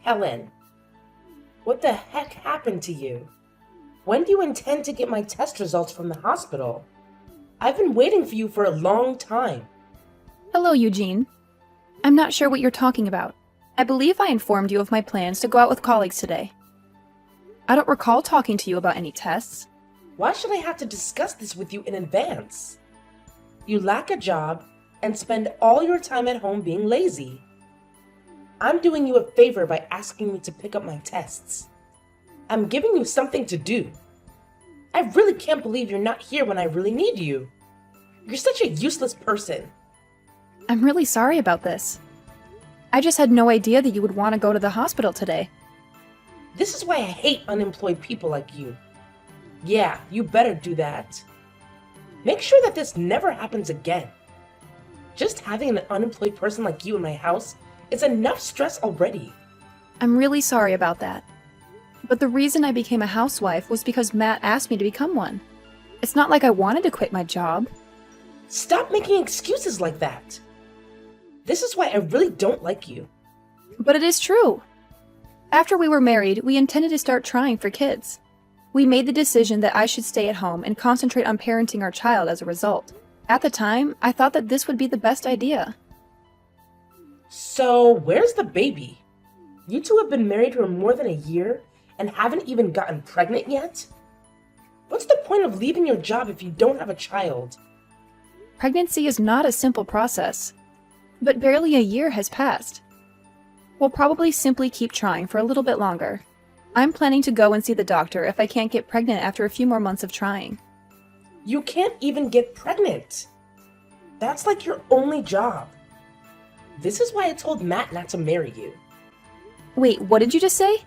Helen, what the heck happened to you? When do you intend to get my test results from the hospital? I've been waiting for you for a long time. Hello, Eugene. I'm not sure what you're talking about. I believe I informed you of my plans to go out with colleagues today. I don't recall talking to you about any tests. Why should I have to discuss this with you in advance? You lack a job and spend all your time at home being lazy. I'm doing you a favor by asking you to pick up my tests. I'm giving you something to do. I really can't believe you're not here when I really need you. You're such a useless person. I'm really sorry about this. I just had no idea that you would want to go to the hospital today. This is why I hate unemployed people like you. Yeah, you better do that. Make sure that this never happens again. Just having an unemployed person like you in my house is enough stress already. I'm really sorry about that. But the reason I became a housewife was because Matt asked me to become one. It's not like I wanted to quit my job. Stop making excuses like that. This is why I really don't like you. But it is true. After we were married, we intended to start trying for kids. We made the decision that I should stay at home and concentrate on parenting our child as a result. At the time, I thought that this would be the best idea. So, where's the baby? You two have been married for more than a year and haven't even gotten pregnant yet? What's the point of leaving your job if you don't have a child? Pregnancy is not a simple process, but barely a year has passed. We'll probably simply keep trying for a little bit longer. I'm planning to go and see the doctor if I can't get pregnant after a few more months of trying. You can't even get pregnant. That's like your only job. This is why I told Matt not to marry you. Wait, what did you just say?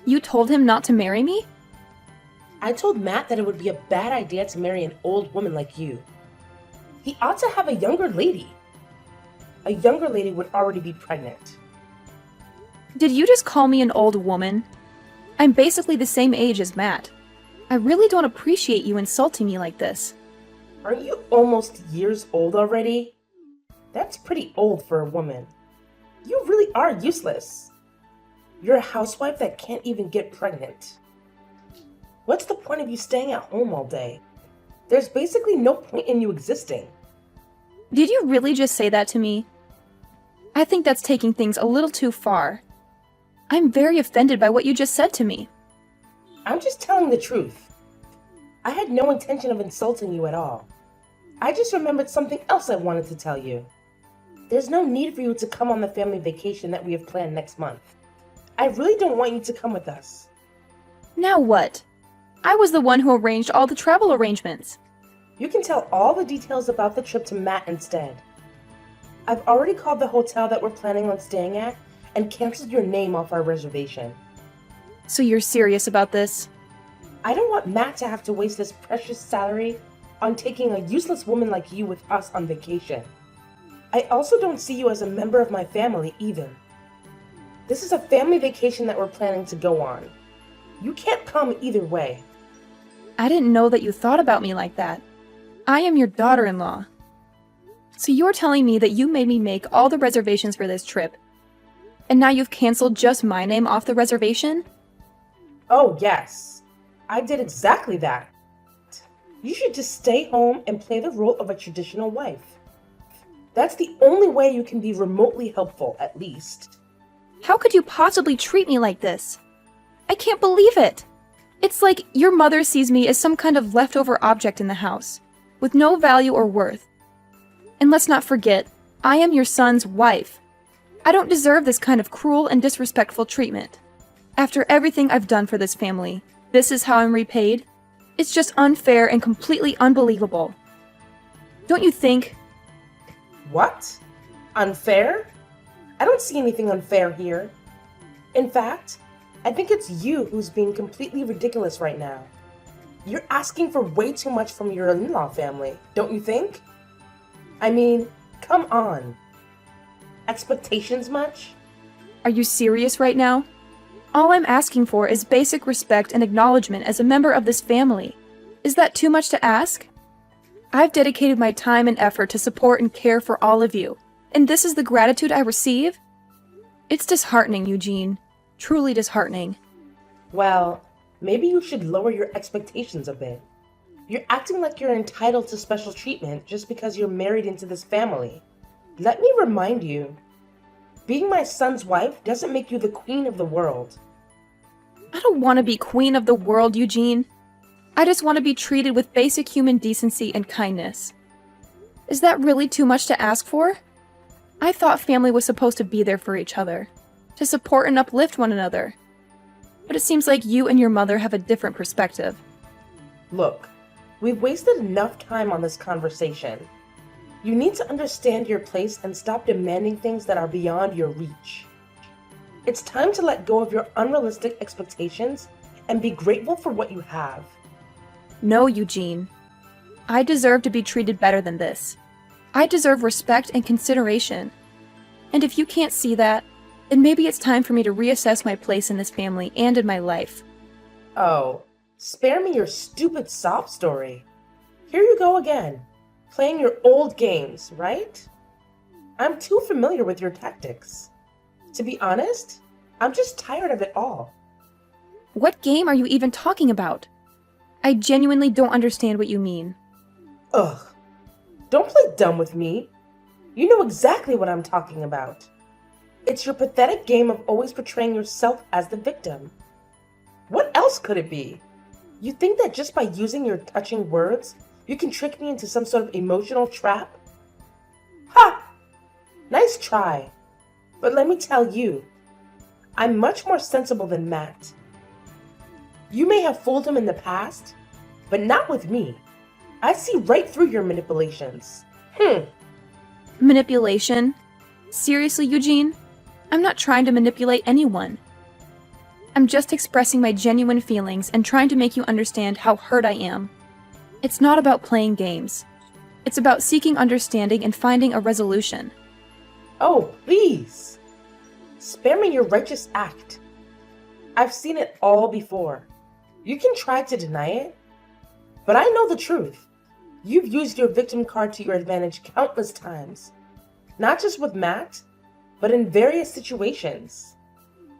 You told him not to marry me? I told Matt that it would be a bad idea to marry an old woman like you. He ought to have a younger lady. A younger lady would already be pregnant. Did you just call me an old woman? I'm basically the same age as Matt. I really don't appreciate you insulting me like this. Aren't you almost years old already? That's pretty old for a woman. You really are useless. You're a housewife that can't even get pregnant. What's the point of you staying at home all day? There's basically no point in you existing. Did you really just say that to me? I think that's taking things a little too far. I'm very offended by what you just said to me. I'm just telling the truth. I had no intention of insulting you at all. I just remembered something else I wanted to tell you. There's no need for you to come on the family vacation that we have planned next month. I really don't want you to come with us. Now what? I was the one who arranged all the travel arrangements. You can tell all the details about the trip to Matt instead. I've already called the hotel that we're planning on staying at and canceled your name off our reservation. So you're serious about this? I don't want Matt to have to waste his precious salary on taking a useless woman like you with us on vacation. I also don't see you as a member of my family either. This is a family vacation that we're planning to go on. You can't come either way. I didn't know that you thought about me like that. I am your daughter-in-law. So you're telling me that you made me make all the reservations for this trip, and now you've canceled just my name off the reservation? Oh yes, I did exactly that. You should just stay home and play the role of a traditional wife. That's the only way you can be remotely helpful, at least. How could you possibly treat me like this? I can't believe it! It's like your mother sees me as some kind of leftover object in the house, with no value or worth. And let's not forget, I am your son's wife. I don't deserve this kind of cruel and disrespectful treatment. After everything I've done for this family, this is how I'm repaid? It's just unfair and completely unbelievable. Don't you think? What? Unfair? I don't see anything unfair here. In fact, I think it's you who's being completely ridiculous right now. You're asking for way too much from your in-law family, don't you think? I mean, come on. Expectations much? Are you serious right now? All I'm asking for is basic respect and acknowledgement as a member of this family. Is that too much to ask? I've dedicated my time and effort to support and care for all of you, and this is the gratitude I receive? It's disheartening, Eugene. Truly disheartening. Well, maybe you should lower your expectations a bit. You're acting like you're entitled to special treatment just because you're married into this family. Let me remind you, being my son's wife doesn't make you the queen of the world. I don't want to be queen of the world, Eugene. I just want to be treated with basic human decency and kindness. Is that really too much to ask for? I thought family was supposed to be there for each other, to support and uplift one another. But it seems like you and your mother have a different perspective. Look, we've wasted enough time on this conversation. You need to understand your place and stop demanding things that are beyond your reach. It's time to let go of your unrealistic expectations and be grateful for what you have. No, Eugene. I deserve to be treated better than this. I deserve respect and consideration. And if you can't see that, then maybe it's time for me to reassess my place in this family and in my life. Oh, spare me your stupid sob story. Here you go again, playing your old games, right? I'm too familiar with your tactics. To be honest, I'm just tired of it all. What game are you even talking about? I genuinely don't understand what you mean. Ugh. Don't play dumb with me. You know exactly what I'm talking about. It's your pathetic game of always portraying yourself as the victim. What else could it be? You think that just by using your touching words, you can trick me into some sort of emotional trap? Ha! Nice try. But let me tell you, I'm much more sensible than Matt. You may have fooled him in the past, but not with me. I see right through your manipulations. Manipulation? Seriously, Eugene? I'm not trying to manipulate anyone. I'm just expressing my genuine feelings and trying to make you understand how hurt I am. It's not about playing games. It's about seeking understanding and finding a resolution. Oh, please. Spare me your righteous act. I've seen it all before. You can try to deny it, but I know the truth. You've used your victim card to your advantage countless times. Not just with Matt, but in various situations.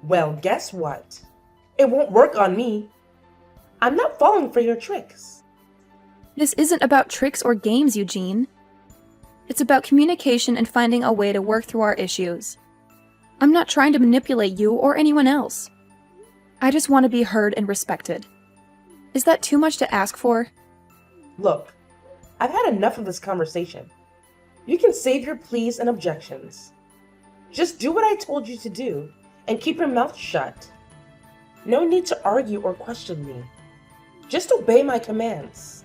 Well, guess what? It won't work on me. I'm not falling for your tricks. This isn't about tricks or games, Eugene. It's about communication and finding a way to work through our issues. I'm not trying to manipulate you or anyone else. I just want to be heard and respected. Is that too much to ask for? Look, I've had enough of this conversation. You can save your pleas and objections. Just do what I told you to do and keep your mouth shut. No need to argue or question me. Just obey my commands.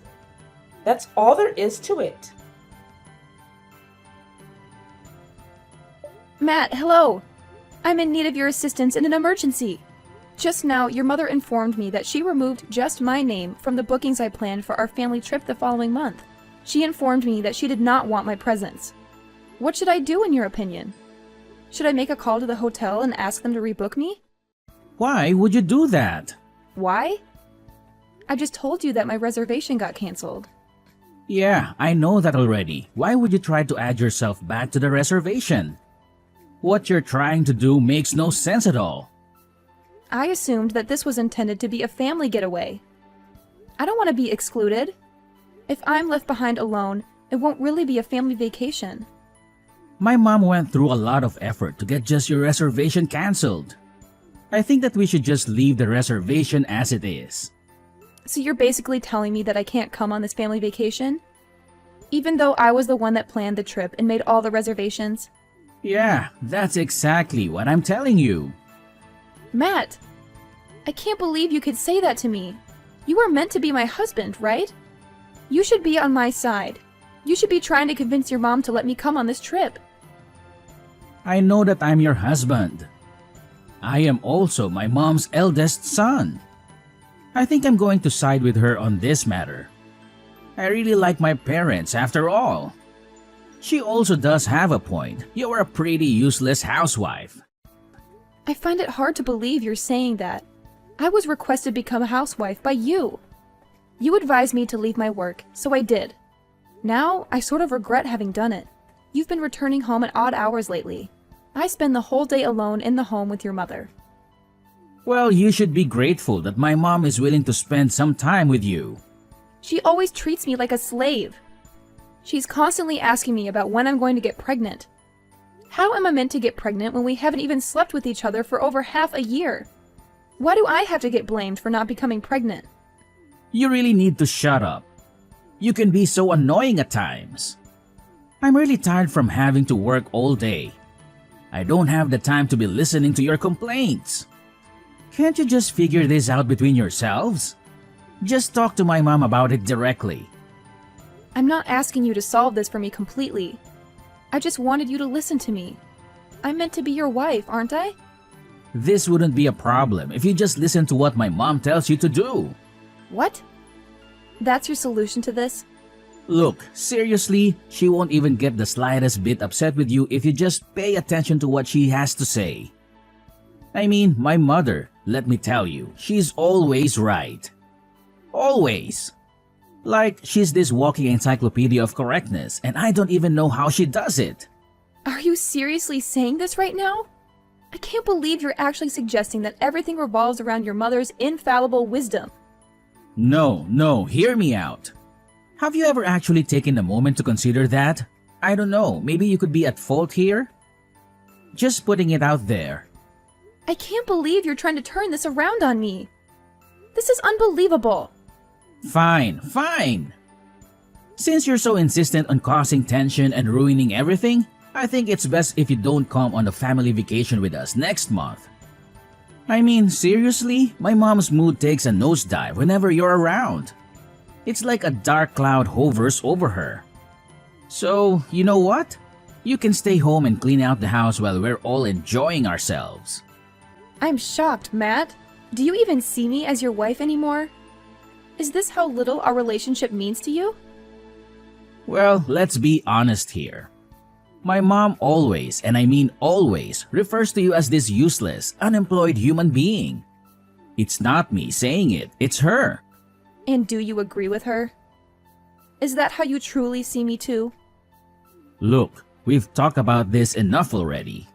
That's all there is to it. Matt, hello! I'm in need of your assistance in an emergency. Just now, your mother informed me that she removed just my name from the bookings I planned for our family trip the following month. She informed me that she did not want my presence. What should I do in your opinion? Should I make a call to the hotel and ask them to rebook me? Why would you do that? Why? I just told you that my reservation got canceled. Yeah, I know that already. Why would you try to add yourself back to the reservation? What you're trying to do makes no sense at all. I assumed that this was intended to be a family getaway. I don't want to be excluded. If I'm left behind alone, it won't really be a family vacation. My mom went through a lot of effort to get just your reservation canceled. I think that we should just leave the reservation as it is. So you're basically telling me that I can't come on this family vacation? Even though I was the one that planned the trip and made all the reservations? Yeah, that's exactly what I'm telling you. Matt! I can't believe you could say that to me. You are meant to be my husband, right? You should be on my side. You should be trying to convince your mom to let me come on this trip. I know that I'm your husband. I am also my mom's eldest son. I think I'm going to side with her on this matter. I really like my parents after all. She also does have a point. You're a pretty useless housewife. I find it hard to believe you're saying that. I was requested to become a housewife by you. You advised me to leave my work, so I did. Now, I sort of regret having done it. You've been returning home at odd hours lately. I spend the whole day alone in the home with your mother. Well, you should be grateful that my mom is willing to spend some time with you. She always treats me like a slave. She's constantly asking me about when I'm going to get pregnant. How am I meant to get pregnant when we haven't even slept with each other for over half a year? Why do I have to get blamed for not becoming pregnant? You really need to shut up. You can be so annoying at times. I'm really tired from having to work all day. I don't have the time to be listening to your complaints. Can't you just figure this out between yourselves? Just talk to my mom about it directly. I'm not asking you to solve this for me completely. I just wanted you to listen to me. I'm meant to be your wife, aren't I? This wouldn't be a problem if you just listen to what my mom tells you to do. What? That's your solution to this? Look, seriously, she won't even get the slightest bit upset with you if you just pay attention to what she has to say. I mean, my mother, let me tell you, she's always right. Always. Like, she's this walking encyclopedia of correctness, and I don't even know how she does it. Are you seriously saying this right now? I can't believe you're actually suggesting that everything revolves around your mother's infallible wisdom. No, hear me out. Have you ever actually taken a moment to consider that? I don't know, maybe you could be at fault here? Just putting it out there. I can't believe you're trying to turn this around on me. This is unbelievable. Fine. Since you're so insistent on causing tension and ruining everything, I think it's best if you don't come on a family vacation with us next month. I mean, seriously, my mom's mood takes a nosedive whenever you're around. It's like a dark cloud hovers over her. So, you know what? You can stay home and clean out the house while we're all enjoying ourselves. I'm shocked, Matt. Do you even see me as your wife anymore? Is this how little our relationship means to you? Well, let's be honest here. My mom always, and I mean always, refers to you as this useless, unemployed human being. It's not me saying it, it's her. And do you agree with her? Is that how you truly see me too? Look, we've talked about this enough already.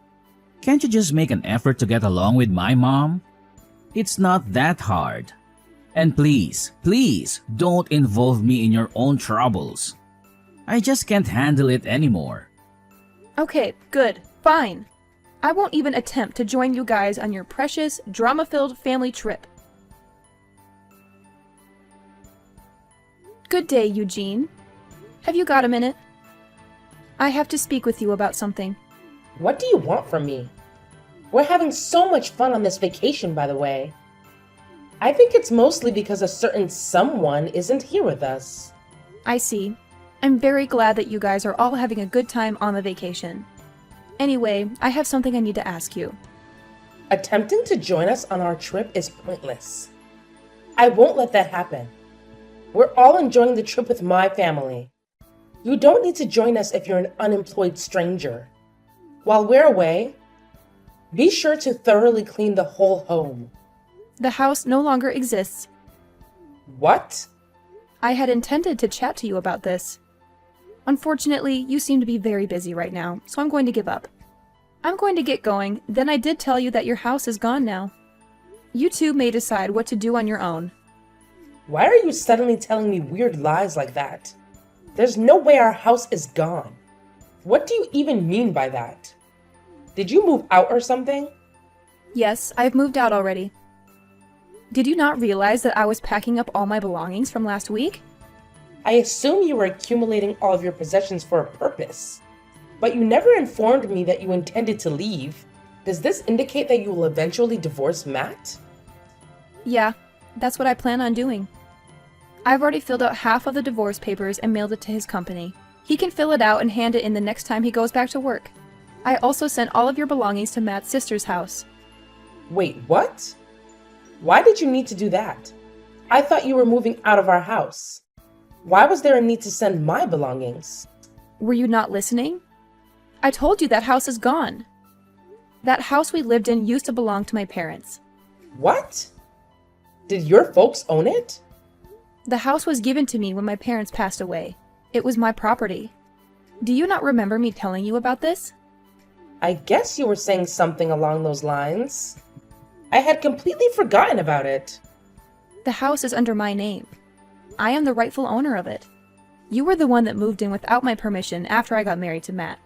Can't you just make an effort to get along with my mom? It's not that hard. And please, don't involve me in your own troubles. I just can't handle it anymore. Okay, good, fine. I won't even attempt to join you guys on your precious, drama-filled family trip. Good day, Eugene. Have you got a minute? I have to speak with you about something. What do you want from me? We're having so much fun on this vacation, by the way. I think it's mostly because a certain someone isn't here with us. I see. I'm very glad that you guys are all having a good time on the vacation. Anyway, I have something I need to ask you. Attempting to join us on our trip is pointless. I won't let that happen. We're all enjoying the trip with my family. You don't need to join us if you're an unemployed stranger. While we're away, be sure to thoroughly clean the whole home. The house no longer exists. What? I had intended to chat to you about this. Unfortunately, you seem to be very busy right now, so I'm going to give up. I'm going to get going, then I did tell you that your house is gone now. You two may decide what to do on your own. Why are you suddenly telling me weird lies like that? There's no way our house is gone. What do you even mean by that? Did you move out or something? Yes, I've moved out already. Did you not realize that I was packing up all my belongings from last week? I assume you were accumulating all of your possessions for a purpose. But you never informed me that you intended to leave. Does this indicate that you will eventually divorce Matt? Yeah, that's what I plan on doing. I've already filled out half of the divorce papers and mailed it to his company. He can fill it out and hand it in the next time he goes back to work. I also sent all of your belongings to Matt's sister's house. Wait, what? Why did you need to do that? I thought you were moving out of our house. Why was there a need to send my belongings? Were you not listening? I told you that house is gone. That house we lived in used to belong to my parents. What? Did your folks own it? The house was given to me when my parents passed away. It was my property. Do you not remember me telling you about this? I guess you were saying something along those lines. I had completely forgotten about it. The house is under my name. I am the rightful owner of it. You were the one that moved in without my permission after I got married to Matt.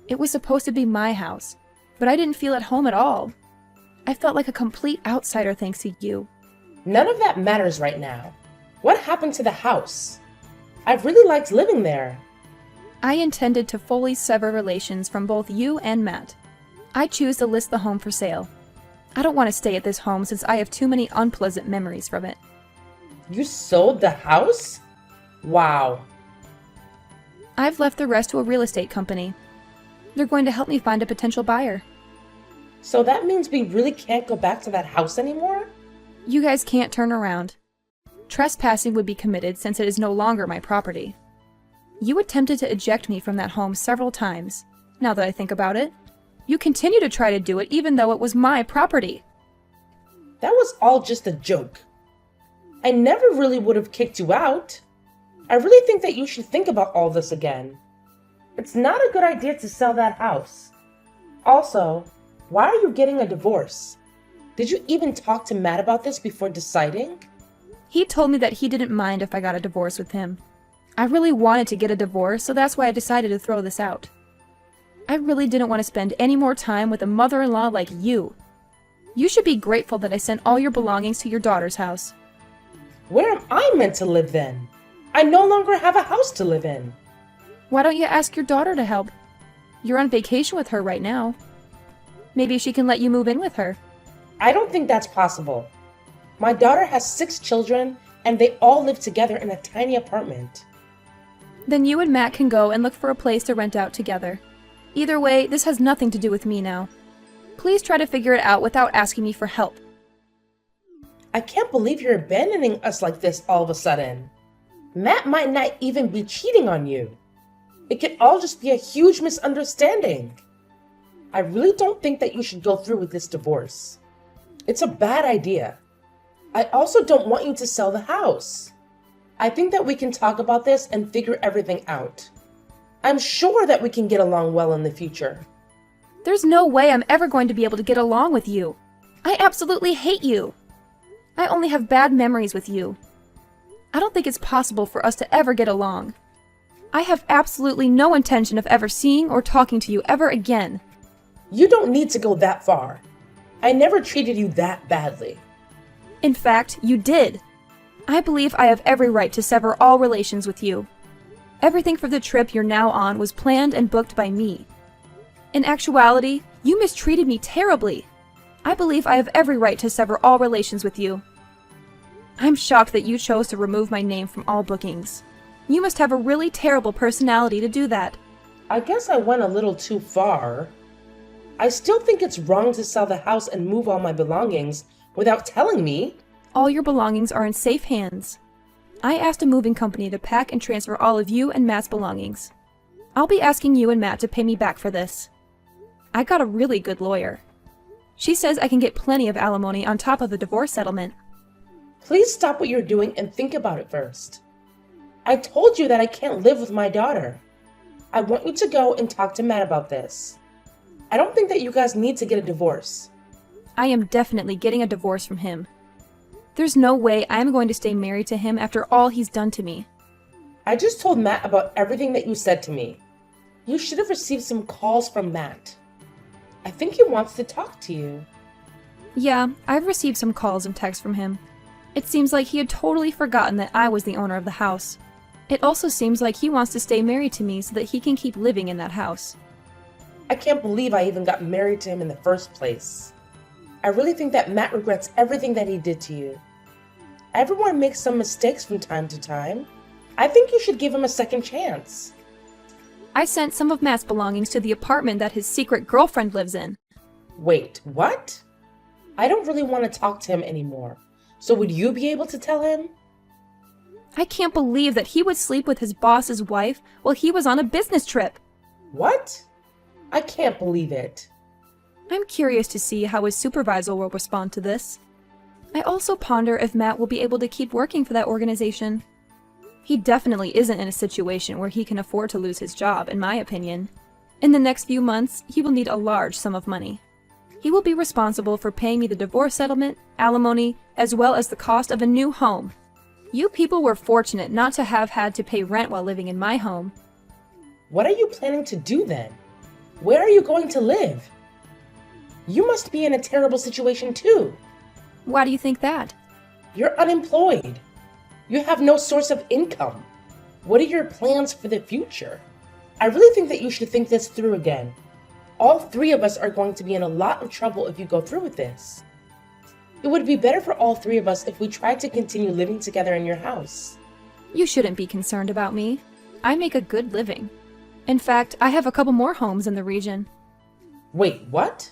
It was supposed to be my house, but I didn't feel at home at all. I felt like a complete outsider thanks to you. None of that matters right now. What happened to the house? I really liked living there. I intended to fully sever relations from both you and Matt. I choose to list the home for sale. I don't want to stay at this home since I have too many unpleasant memories from it. You sold the house? Wow. I've left the rest to a real estate company. They're going to help me find a potential buyer. So that means we really can't go back to that house anymore? You guys can't turn around. Trespassing would be committed since it is no longer my property. You attempted to eject me from that home several times. Now that I think about it, you continue to try to do it even though it was my property. That was all just a joke. I never really would have kicked you out. I really think that you should think about all this again. It's not a good idea to sell that house. Also, why are you getting a divorce? Did you even talk to Matt about this before deciding? He told me that he didn't mind if I got a divorce with him. I really wanted to get a divorce, so that's why I decided to throw this out. I really didn't want to spend any more time with a mother-in-law like you. You should be grateful that I sent all your belongings to your daughter's house. Where am I meant to live then? I no longer have a house to live in. Why don't you ask your daughter to help? You're on vacation with her right now. Maybe she can let you move in with her. I don't think that's possible. My daughter has 6 children, and they all live together in a tiny apartment. Then you and Matt can go and look for a place to rent out together. Either way, this has nothing to do with me now. Please try to figure it out without asking me for help. I can't believe you're abandoning us like this all of a sudden. Matt might not even be cheating on you. It could all just be a huge misunderstanding. I really don't think that you should go through with this divorce. It's a bad idea. I also don't want you to sell the house. I think that we can talk about this and figure everything out. I'm sure that we can get along well in the future. There's no way I'm ever going to be able to get along with you. I absolutely hate you. I only have bad memories with you. I don't think it's possible for us to ever get along. I have absolutely no intention of ever seeing or talking to you ever again. You don't need to go that far. I never treated you that badly. In fact, you did. I believe I have every right to sever all relations with you. Everything for the trip you're now on was planned and booked by me. In actuality, you mistreated me terribly. I believe I have every right to sever all relations with you. I'm shocked that you chose to remove my name from all bookings. You must have a really terrible personality to do that. I guess I went a little too far. I still think it's wrong to sell the house and move all my belongings without telling me. All your belongings are in safe hands. I asked a moving company to pack and transfer all of you and Matt's belongings. I'll be asking you and Matt to pay me back for this. I got a really good lawyer. She says I can get plenty of alimony on top of the divorce settlement. Please stop what you're doing and think about it first. I told you that I can't live with my daughter. I want you to go and talk to Matt about this. I don't think that you guys need to get a divorce. I am definitely getting a divorce from him. There's no way I'm going to stay married to him after all he's done to me. I just told Matt about everything that you said to me. You should have received some calls from Matt. I think he wants to talk to you. Yeah, I've received some calls and texts from him. It seems like he had totally forgotten that I was the owner of the house. It also seems like he wants to stay married to me so that he can keep living in that house. I can't believe I even got married to him in the first place. I really think that Matt regrets everything that he did to you. Everyone makes some mistakes from time to time. I think you should give him a second chance. I sent some of Matt's belongings to the apartment that his secret girlfriend lives in. Wait, what? I don't really want to talk to him anymore. So would you be able to tell him? I can't believe that he would sleep with his boss's wife while he was on a business trip. What? I can't believe it. I'm curious to see how his supervisor will respond to this. I also ponder if Matt will be able to keep working for that organization. He definitely isn't in a situation where he can afford to lose his job, in my opinion. In the next few months, he will need a large sum of money. He will be responsible for paying me the divorce settlement, alimony, as well as the cost of a new home. You people were fortunate not to have had to pay rent while living in my home. What are you planning to do then? Where are you going to live? You must be in a terrible situation too. Why do you think that? You're unemployed. You have no source of income. What are your plans for the future? I really think that you should think this through again. All three of us are going to be in a lot of trouble if you go through with this. It would be better for all three of us if we tried to continue living together in your house. You shouldn't be concerned about me. I make a good living. In fact, I have a couple more homes in the region. Wait, what?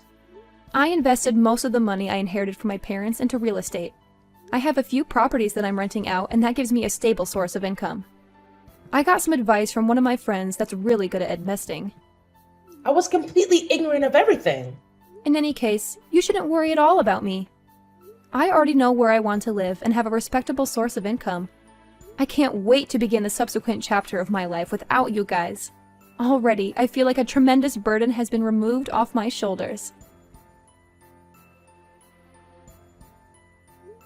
I invested most of the money I inherited from my parents into real estate. I have a few properties that I'm renting out, and that gives me a stable source of income. I got some advice from one of my friends that's really good at investing. I was completely ignorant of everything. In any case, you shouldn't worry at all about me. I already know where I want to live and have a respectable source of income. I can't wait to begin the subsequent chapter of my life without you guys. Already, I feel like a tremendous burden has been removed off my shoulders.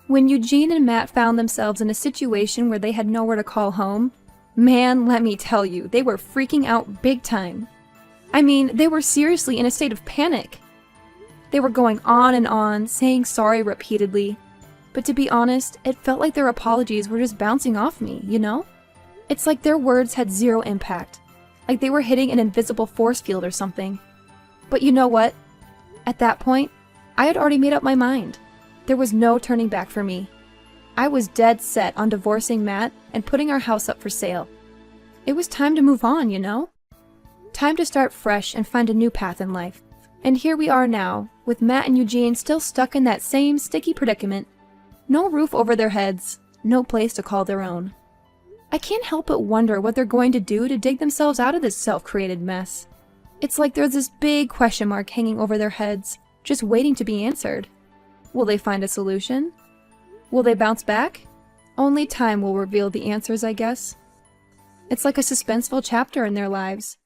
When Eugene and Matt found themselves in a situation where they had nowhere to call home, man, let me tell you, they were freaking out big time. I mean, they were seriously in a state of panic. They were going on and on, saying sorry repeatedly. But to be honest, it felt like their apologies were just bouncing off me, you know? It's like their words had zero impact. Like they were hitting an invisible force field or something. But you know what? At that point, I had already made up my mind. There was no turning back for me. I was dead set on divorcing Matt and putting our house up for sale. It was time to move on, you know? Time to start fresh and find a new path in life. And here we are now, with Matt and Eugene still stuck in that same sticky predicament. No roof over their heads, no place to call their own. I can't help but wonder what they're going to do to dig themselves out of this self-created mess. It's like there's this big question mark hanging over their heads, just waiting to be answered. Will they find a solution? Will they bounce back? Only time will reveal the answers, I guess. It's like a suspenseful chapter in their lives.